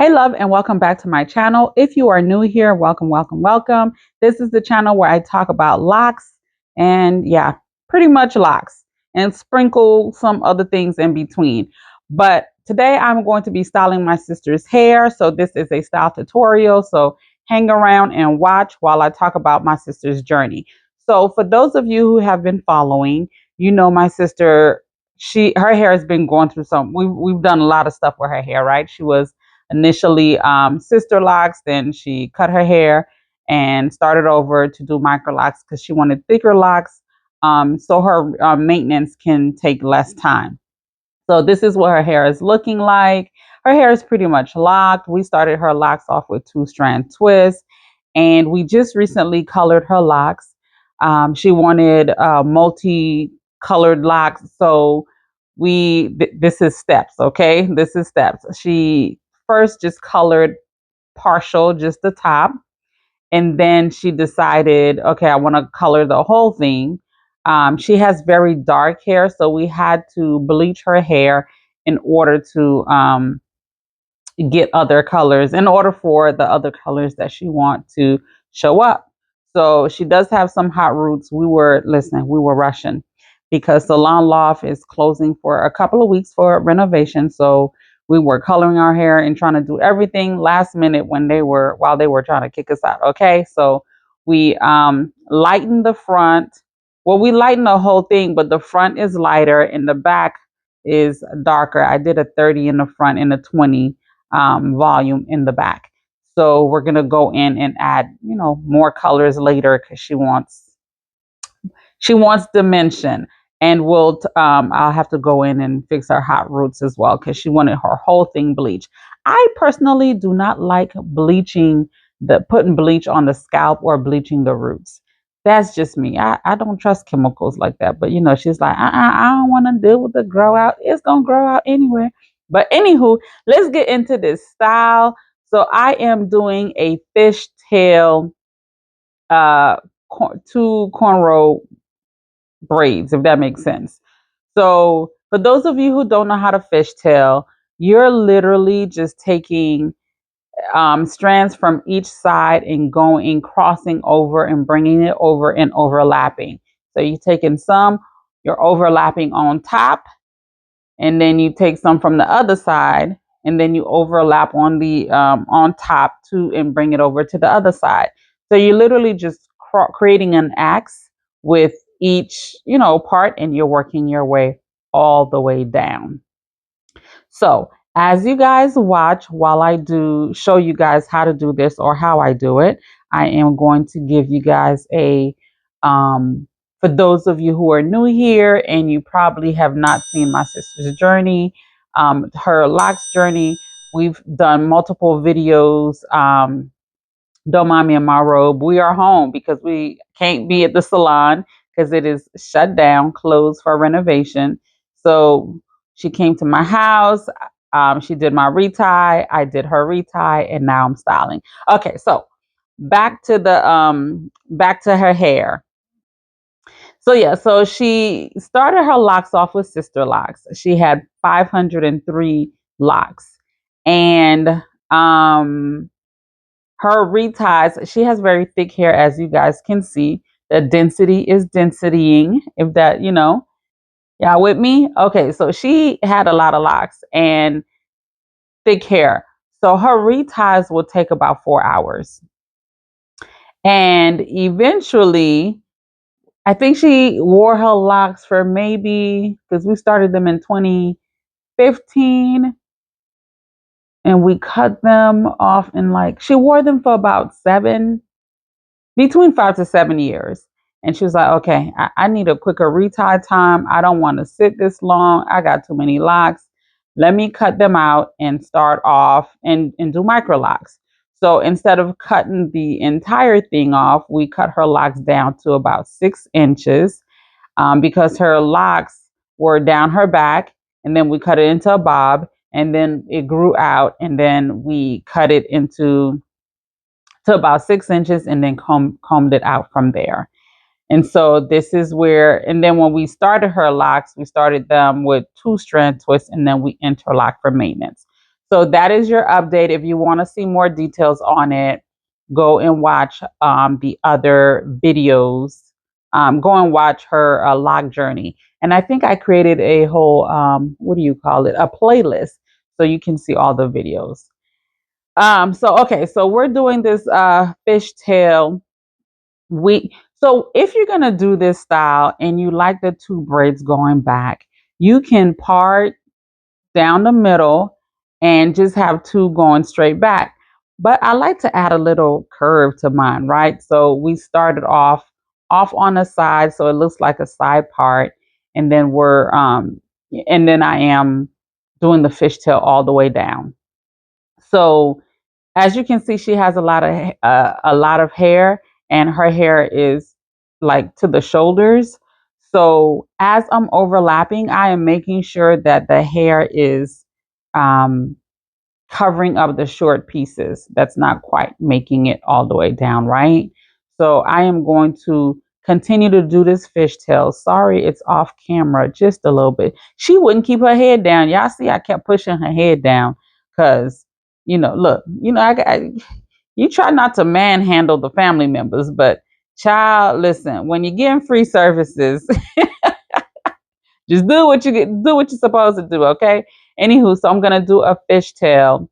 Hey love, and welcome back to my channel. If you are new here, welcome, welcome, welcome. This is the channel where I talk about locks and pretty much locks and sprinkle some other things in between. But today I'm going to be styling my sister's hair. So this is a style tutorial. So hang around and watch while I talk about my sister's journey. So for those of you who have been following, you know my sister, her hair has been going through we've done a lot of stuff with her hair, right? She was initially Sisterlocs, then she cut her hair and started over to do Microlocs because she wanted thicker locks, so her maintenance can take less time. So this is what her hair is looking like. Her hair is pretty much locked. We started her locks off with 2-strand twists, and we just recently colored her locks. She wanted multi-colored locks, so this is steps. Okay, this is steps. She first just colored partial, just the top, and then she decided, okay, I want to color the whole thing. She has very dark hair, so we had to bleach her hair in order to get other colors, in order for the other colors that she wants to show up. So she does have some hot roots. We were rushing because Salon Loft is closing for a couple of weeks for renovation. So we were coloring our hair and trying to do everything last minute while they were trying to kick us out. Okay. So we lightened the front. Well, we lightened the whole thing, but the front is lighter and the back is darker. I did a 30 in the front and a 20 volume in the back. So we're going to go in and add, more colors later because she wants dimension. And I'll have to go in and fix her hot roots as well because she wanted her whole thing bleached. I personally do not like putting bleach on the scalp or bleaching the roots. That's just me. I don't trust chemicals like that. But she's like, I don't want to deal with the grow out. It's gonna grow out anyway. But anywho, let's get into this style. So I am doing a fishtail, uh, two cornrow braids, if that makes sense. So for those of you who don't know how to fishtail, you're literally just taking strands from each side and crossing over and bringing it over and overlapping. So you're taking you're overlapping on top, and then you take some from the other side, and then you overlap on the on top too and bring it over to the other side. So you're literally just creating an X with each part, and you're working your way all the way down. So as you guys watch while I do show you guys how to do this or how I do it, I am going to give you guys for those of you who are new here and you probably have not seen my sister's journey, her locks journey. We've done multiple videos. Don't mind me in my robe. We are home because we can't be at the salon because it is shut down, closed for renovation. So she came to my house. She did my retie. I did her retie, and now I'm styling. Okay, so back to her hair. So she started her locks off with Sisterlocs. She had 503 locks, and her reties, she has very thick hair, as you guys can see. The density is densitying, if that, y'all with me? Okay, so she had a lot of locks and thick hair. So her reties will take about 4 hours. And eventually, I think she wore her locks for maybe, because we started them in 2015, and we cut them off she wore them for about between 5 to 7 years. And she was like, okay, I need a quicker retie time. I don't want to sit this long. I got too many locks. Let me cut them out and start off and do Microlocs. So instead of cutting the entire thing off, we cut her locks down to about 6 inches because her locks were down her back. And then we cut it into a bob, and then it grew out, and then we cut it to about 6 inches and then combed it out from there. And so this is where, and then when we started her locks, we started them with 2-strand twists, and then we interlocked for maintenance. So that is your update. If you want to see more details on it, go and watch the other videos. Go and watch her log journey. And I think I created a whole, what do you call it? A playlist. So you can see all the videos. Okay, so we're doing this fishtail. So if you're gonna do this style and you like the two braids going back, you can part down the middle and just have two going straight back. But I like to add a little curve to mine, right? So we started off on the side, so it looks like a side part, and then I am doing the fishtail all the way down. So as you can see, she has a lot of hair, and her hair is like to the shoulders. So as I'm overlapping, I am making sure that the hair is um, covering up the short pieces. That's not quite making it all the way down, right? So I am going to continue to do this fishtail. Sorry, it's off camera just a little bit. She wouldn't keep her head down. Y'all see, I kept pushing her head down because, look, you try not to manhandle the family members, but child, listen, when you're getting free services, just do what you're supposed to do, okay? Anywho, so I'm gonna do a fishtail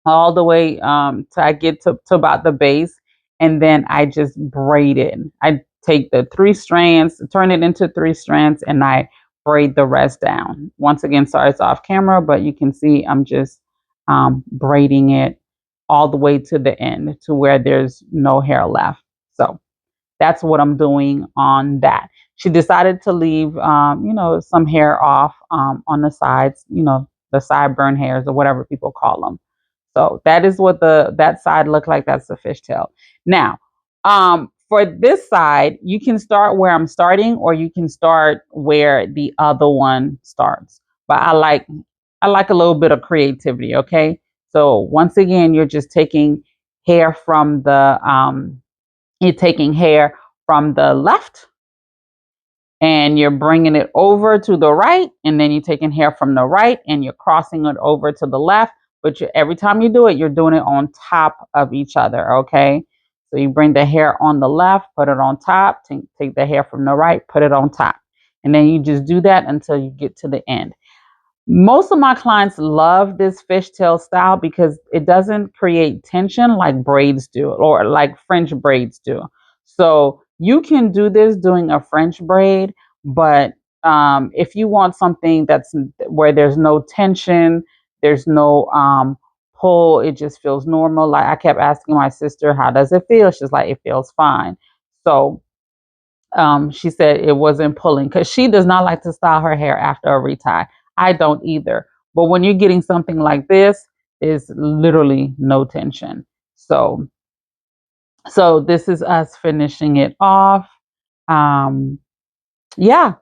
all the way till I get to about the base, and then I just braid it. I take the three strands, turn it into three strands, and I braid the rest down. Once again, sorry it's off camera, but you can see I'm just braiding it all the way to the end to where there's no hair left. So that's what I'm doing on that. She decided to leave, some hair off on the sides, the sideburn hairs or whatever people call them. So that is what that side looked like. That's the fishtail. Now, for this side, you can start where I'm starting, or you can start where the other one starts. But I like a little bit of creativity. Okay. So once again, hair from the you're taking hair from the left and you're bringing it over to the right, and then you're taking hair from the right and you're crossing it over to the left. But every time you do it, you're doing it on top of each other. Okay. So you bring the hair on the left, put it on top, take the hair from the right, put it on top. And then you just do that until you get to the end. Most of my clients love this fishtail style because it doesn't create tension like braids do, or like French braids do. So you can do this doing a French braid, but if you want something that's where there's no tension, there's no pull, it just feels normal. Like I kept asking my sister, how does it feel? She's like, it feels fine. So she said it wasn't pulling because she does not like to style her hair after a retie. I don't either. But when you're getting something like this, is literally no tension. So this is us finishing it off. Um, yeah,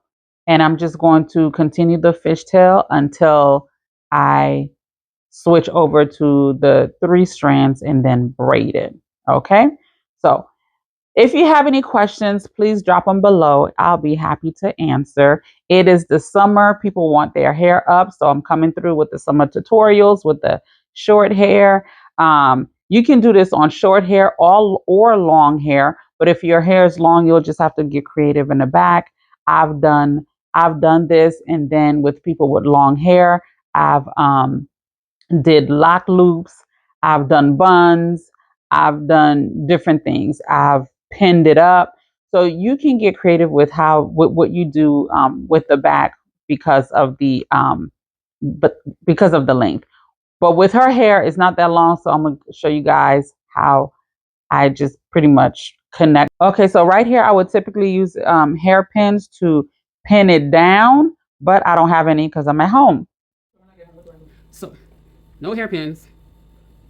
and I'm just going to continue the fishtail until I switch over to the three strands and then braid it. Okay, so if you have any questions, please drop them below. I'll be happy to answer. It is the summer. People want their hair up. So I'm coming through with the summer tutorials with the short hair. You can do this on short hair or long hair. But if your hair is long, you'll just have to get creative in the back. I've done this. And then with people with long hair, I've did lock loops, I've done buns, I've done different things. I've pinned it up. So you can get creative with what you do with the back because of the because of the length. But with her hair, it's not that long, so I'm gonna show you guys how I just pretty much connect. Okay, so right here, I would typically use hairpins to pin it down, but I don't have any because I'm at home. So, no hairpins.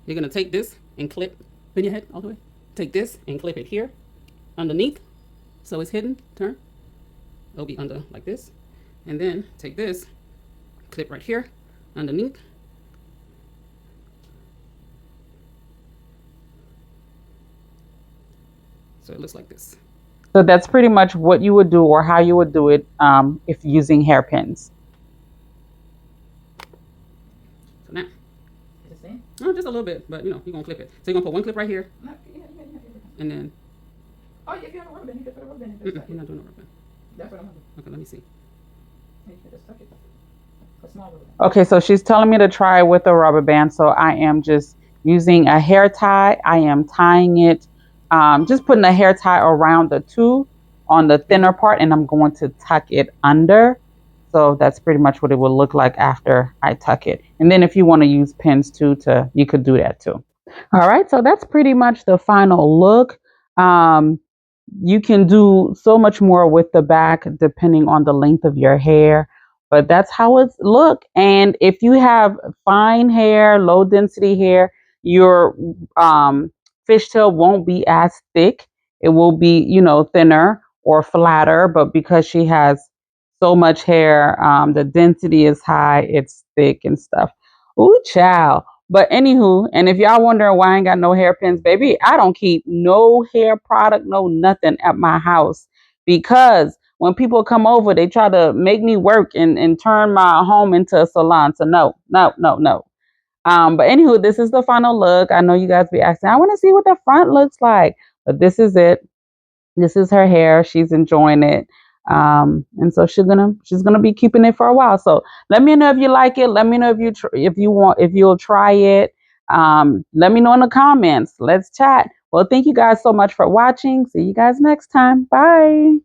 You're gonna take this and clip, bend your head all the way. Take this and clip it here, underneath, so it's hidden. Turn. It'll be under like this, and then take this, clip right here, underneath. So it looks like this. So that's pretty much what you would do, or how you would do it if using hairpins. So now, Oh, just a little bit, but you know, you're gonna clip it. So you're gonna put one clip right here, and then. Oh, yeah, if you have a rubber band, you can put a rubber band. You're not doing a rubber band. That's what I'm gonna do. Okay, let me see. You can just tuck it. A small rubber band. Okay, so she's telling me to try with a rubber band. So I am just using a hair tie. I am tying it, just putting a hair tie around the two on the thinner part, and I'm going to tuck it under. So that's pretty much what it will look like after I tuck it. And then if you want to use pins too, you could do that too. All right, so that's pretty much the final look. Um, you can do so much more with the back depending on the length of your hair, but that's how it's look. And if you have fine hair, low density hair, your fishtail won't be as thick. It will be, thinner or flatter, but because she has so much hair, the density is high, it's thick and stuff. Ooh, child. But anywho, and if y'all wondering why I ain't got no hairpins, baby, I don't keep no hair product, no nothing at my house, because when people come over, they try to make me work and turn my home into a salon. So no, no, no, no. But anywho, this is the final look. I know you guys be asking, I want to see what the front looks like, but this is it. This is her hair. She's enjoying it. And so she's gonna be keeping it for a while. So let me know if you like it. Let me know if you'll try it. Let me know in the comments. Let's chat. Well, thank you guys so much for watching. See you guys next time. Bye.